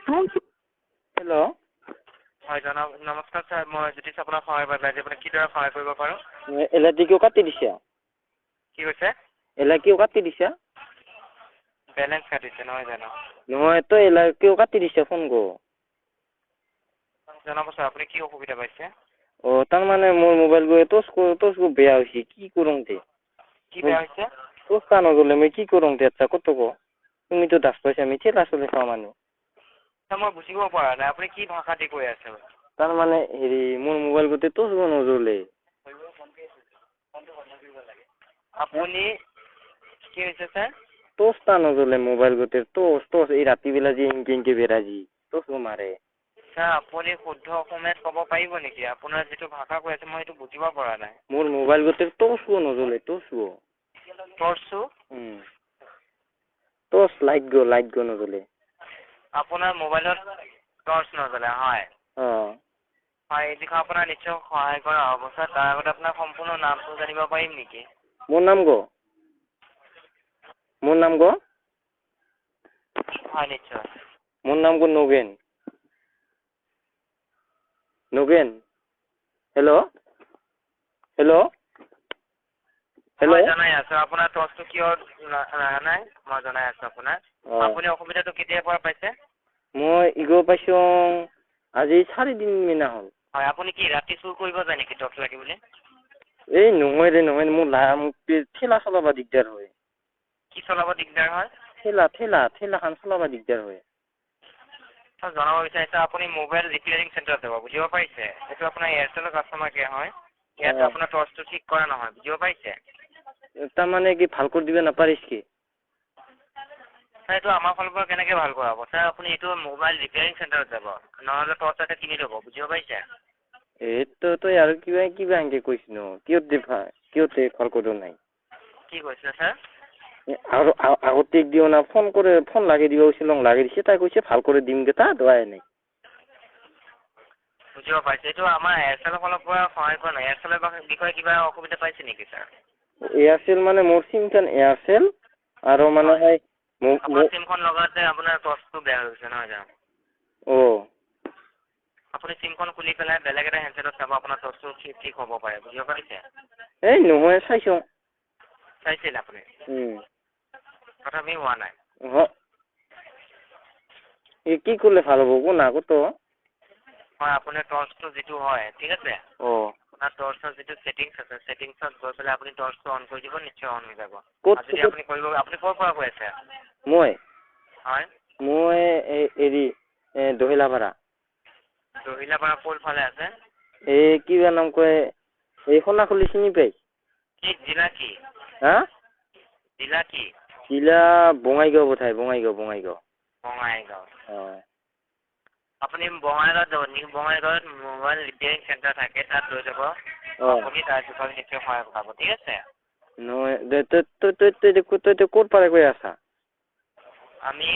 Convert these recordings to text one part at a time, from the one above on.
Hello' হয় নমস্কাৰ sir, মই জ্যোতিষ আপোনাৰ সহায় বাবে আজি আপোনাক কিদৰে সহায় কৰিব পাৰোঁ? এলাটি কিয় কাটি দিছা? কি কৈছে? এলা কিয় কাটি দিছা? বেলেঞ্চ কাটিছে নহয় জানো? নহয় তই এলা কিয় কাটি দিছা ফোন ক? জনাব ছাৰ, আপুনি কি অসুবিধা পাইছে? তাৰমানে মোৰ মোবাইল গৈ টচ বেয়া হৈছে, কি কৰোঁ দে? কি বেয়া হৈছে? টচ টা নগ'লে মই কি কৰোঁ দে? আচ্ছা ক'ত ক? তুমিতো দাস পাইছা, আমি ঠেলা চলি খাওঁ মানুহ। ছাৰ মই বুজিব পৰা নাই, আপুনি কি ভাষা দি কৈ আছে? তাৰমানে হেৰি মোৰ মোবাইল গোটেই টচ নজ্বলে। আপুনি কি হৈছে ছাৰ? টচ টা নজ্বলে মোবাইল গোটেই টচ এই ৰাতিবেলা যি ইংকে বেৰা যি টচ মাৰে। ছাৰ আপুনি শুদ্ধ অসমীয়াত ক'ব পাৰিব নেকি? আপোনাৰ যিটো ভাষা কৈ আছে মই সেইটো বুজিব পৰা নাই। মোৰ মোবাইল গোটেই টচ নজ্বলে টচ টৰ্চটো? টচ লাইট গো নজ্বলে। আপোনাৰ মোবাইলত টৰ্চ নজ্বলে হয়? হয়, এই বিষয়ে আপোনাৰ নিশ্চয় সহায় কৰা হ'ব ছাৰ। তাৰ আগতে আপোনাৰ সম্পূৰ্ণ নামটো জানিব পাৰিম নেকি? মোৰ নাম গ? হয় নিশ্চয়। মোৰ নাম গ নগেন। হেল্ল' মই জনাই আছো আপোনাৰ টৰ্চটো কিয় নাই মই জনাই আছো আপোনাক। আপুনি অসুবিধাটো কেতিয়াৰ পৰা পাইছে? মই ইগো পাইছো আজি 4 দিন মিনা হ'ল। হয়, আপুনি কি ৰাতি চুৰ কৰিব যায় নেকি টৰ্চ লাগি বুলি? এই নহয় মোৰ ঠেলা চলাব দিগদাৰ হয়। কি চলাব দিগদাৰ হয়? ঠেলাখন চলাব দিগদাৰ হয়। ছাৰ জনাব বিচাৰিছে আপুনি মোবাইল ৰিপেয়াৰিং চেণ্টাৰত যাব, বুজিব পাৰিছে? এইটো আপোনাৰ এয়াৰটেলৰ কাষ্টমাৰ কেয়াৰ হয়। ইয়াত আপোনাৰ টৰ্চটো ঠিক কৰা নহয়, বুজিব পাৰিছে? তাৰমানে কি ভাল কৰি দিব নাপাৰিছ কি? ছাৰ এইটো আমাৰ ফালৰ পৰা কেনেকৈ ভাল কৰাব? ছাৰ আপুনি এইটো মোবাইল ৰিপেয়াৰিং চেণ্টাৰত যাব, নহ'লে টৰ্চ এটা কিনি ল'ব, বুজিব পাৰিছে? এইটো তই আৰু কিবা এনকে কৈছ ন? কিয়তে ভাল কৰিব নাই? কি কৈছে ছাৰ? আৰু আগতে দিও না ফোন লাগি দিব লাগি দিছে, তাই কৈছে ভাল কৰি দিম গে তা দোৱাই নাই। বুজিব পাৰিছে, এইটো আমাৰ এয়াৰচেলৰ ফালৰ পৰা সহায় কৰা নাই। এয়াৰচেলৰ বিষয়ে কিবা অসুবিধা পাইছে নেকি ছাৰ? এয়াৰচেল মানে মোৰ চিমখন এয়াৰচেল আৰু মানে আপোনাৰ চিমখন লগাওঁতে আপোনাৰ টৰ্চটো বেয়া হৈ গৈছে নহয় জানো? আপুনি চিমখন খুলি পেলাই বেলেগ এটা হেণ্ডছেটত চাব, আপোনাৰ টৰ্চটো ঠিক হ'ব পাৰে, বুজিব পাৰিছে? এই নহয় চাইছো। চাইছিল আপুনি? তথাপি হোৱা নাই? কি কৰিলে ভাল হ'ব কোন আগত? হয়, আপোনাৰ টৰ্চটো যিটো হয় ঠিক আছে? আপোনাৰ টৰ্চৰ যিটো ছেটিংছ আছে, ছেটিংছত গৈ পেলাই আপুনি টৰ্চটো অন কৰি দিব, নিশ্চয় অন হৈ যাব। যদি আপুনি আপুনি ক'ৰ পৰা কৈ আছে? মই হয় হেৰি দহিলাপাৰা। দহিলাপাৰা ক'ৰ ফালে আছে? এই কিবা নাম কয় এই সোণাখুলি চিনি পাই? কি জিলা কি? হা? জিলা কি? জিলা বঙাইগাঁও বোধহয়, বঙাইগাঁও। আপুনি বঙাইগাঁৱত যাব, নিউ বঙাইগাঁৱত মোবাইল ৰিপেয়াৰিং চেণ্টাৰ থাকে, তাত লৈ যাব। আপুনি তাৰ বিষয়ে নিশ্চয় সহায় পাব, ঠিক আছে? নহয় তই ক'ৰ পৰা কৈ আছা? আমি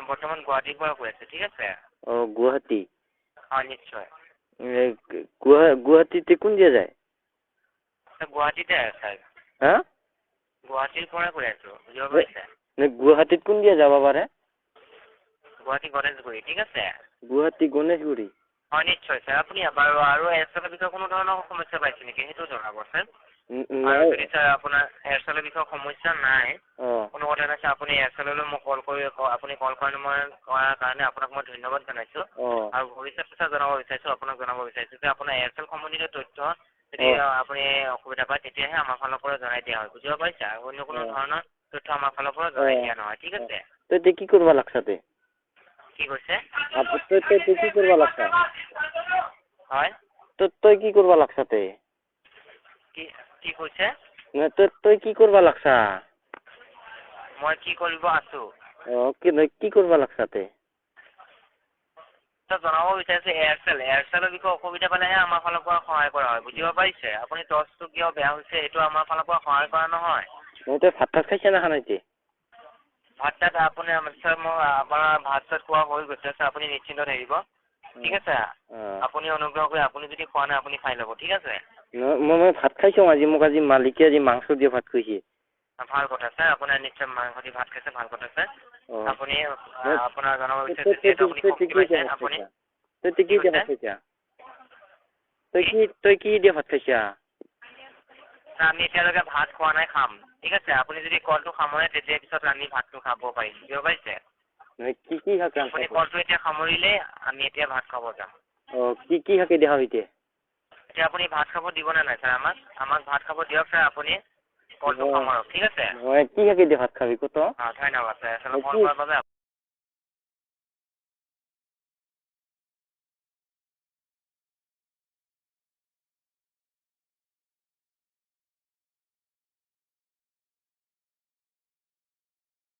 বৰ্তমান গুৱাহাটীৰ পৰা কৈ আছোঁ, ঠিক আছে? গুৱাহাটী? হয় নিশ্চয়। গুৱাহাটীতে কোন দিয়া যায়? গুৱাহাটীতে আছে। হা? গুৱাহাটীৰ পৰা কৈ আছোঁ, বুজিব পাৰিছে? গুৱাহাটীত কোন দিয়া যাব পাৰে? গুৱাহাটী গণেশগুৰি, ঠিক আছে? গুৱাহাটী গণেশগুৰি? হয় নিশ্চয় ছাৰ। আপুনি বাৰু আৰু এয়াৰচেলৰ বিষয়ে কোনো ধৰণৰ সমস্যা পাইছে নেকি সেইটো জনাব ছাৰ। আৰু যদি ছাৰ আপোনাৰ এয়াৰচেলৰ বিষয়ে সমস্যা নাই, কোনো কথা নাই ছাৰ, আপুনি এয়াৰচেললৈ মোক আপুনি কল কৰাৰ কাৰণে আপোনাক মই ধন্যবাদ জনাইছোঁ। আৰু ভৱিষ্যতে ছাৰ জনাব বিচাৰিছোঁ যে আপোনাৰ এয়াৰচেল সম্বন্ধিত তথ্য যদি আপুনি অসুবিধা পায় তেতিয়াহে আমাৰ ফালৰ পৰা জনাই দিয়া হয়, বুজিব পাৰিছে? অন্য কোনো ধৰণৰ তথ্য আমাৰ ফালৰ পৰা জনাই দিয়া নহয়, ঠিক আছে? তই কি কৰিব লাগছা? কি কৈছে? তই কি কৰিব লাগছা? হয়? তই কি কৰিব লাগছা? কি কৈছে? তই কি কৰিব লাগছা? মই কি কৰিব আছো? কি কৰিব লাগছা? জনাব বিচাৰিছে এয়াৰচেলৰ বিষয়ে অসুবিধা পালেহে আমাৰ ফালৰ পৰা সহায় কৰা হয়, বুজিব পাৰিছে? আপুনি টৰ্চটো কিয় বেয়া হৈছে এইটো আমাৰ ফালৰ পৰা সহায় কৰা নহয়। তই ভাত খাইছা না খানা? ভাত তাত আপুনি ছাৰ মই আপোনাৰ ভাত চাত খোৱা হৈ গৈছে ছাৰ, আপুনি নিশ্চিন্ত থাকিব, ঠিক আছে? আপুনি অনুগ্ৰহ কৰি আপুনি যদি খোৱা নাই আপুনি খাই ল'ব, ঠিক আছে? মই ভাত খাইছোঁ মোক আজি মালিকে মাংস দিয়ে ভাত খুৱাইছে। ভাল কথা ছাৰ, আপোনাৰ নিশ্চয় মাংস দি ভাত খাইছে, ভাল কথা ছাৰ। আপুনি আপোনাৰ জনাব বিচাৰিছে যিহেতু আপুনি শক্তি পাইছে আপুনি তই কি দিয়ে ভাত খাইছা তই কি দিয়ে ভাত খাইছা আমি এতিয়ালৈকে ভাত খোৱা নাই খাম ঠিক আছে আপুনি যদি কলটো সামৰে তেতিয়া পিছত আমি ভাতটো খাব পাৰিম বুজিব পাৰিছে কি শাক আপুনি কলটো এতিয়া সামৰিলে আমি এতিয়া ভাত খাব যাম কি শাকে দিয়া এতিয়া এতিয়া আপুনি ভাত খাব দিবনে নাই ছাৰ আমাক ভাত খাব দিয়ক ছাৰ আপুনি কলটো সামৰক ঠিক আছে কি শাকে দিয়া ভাত খাবি কত ধন্যবাদ ছাৰ আচলতে ফোন কৰাৰ বাবে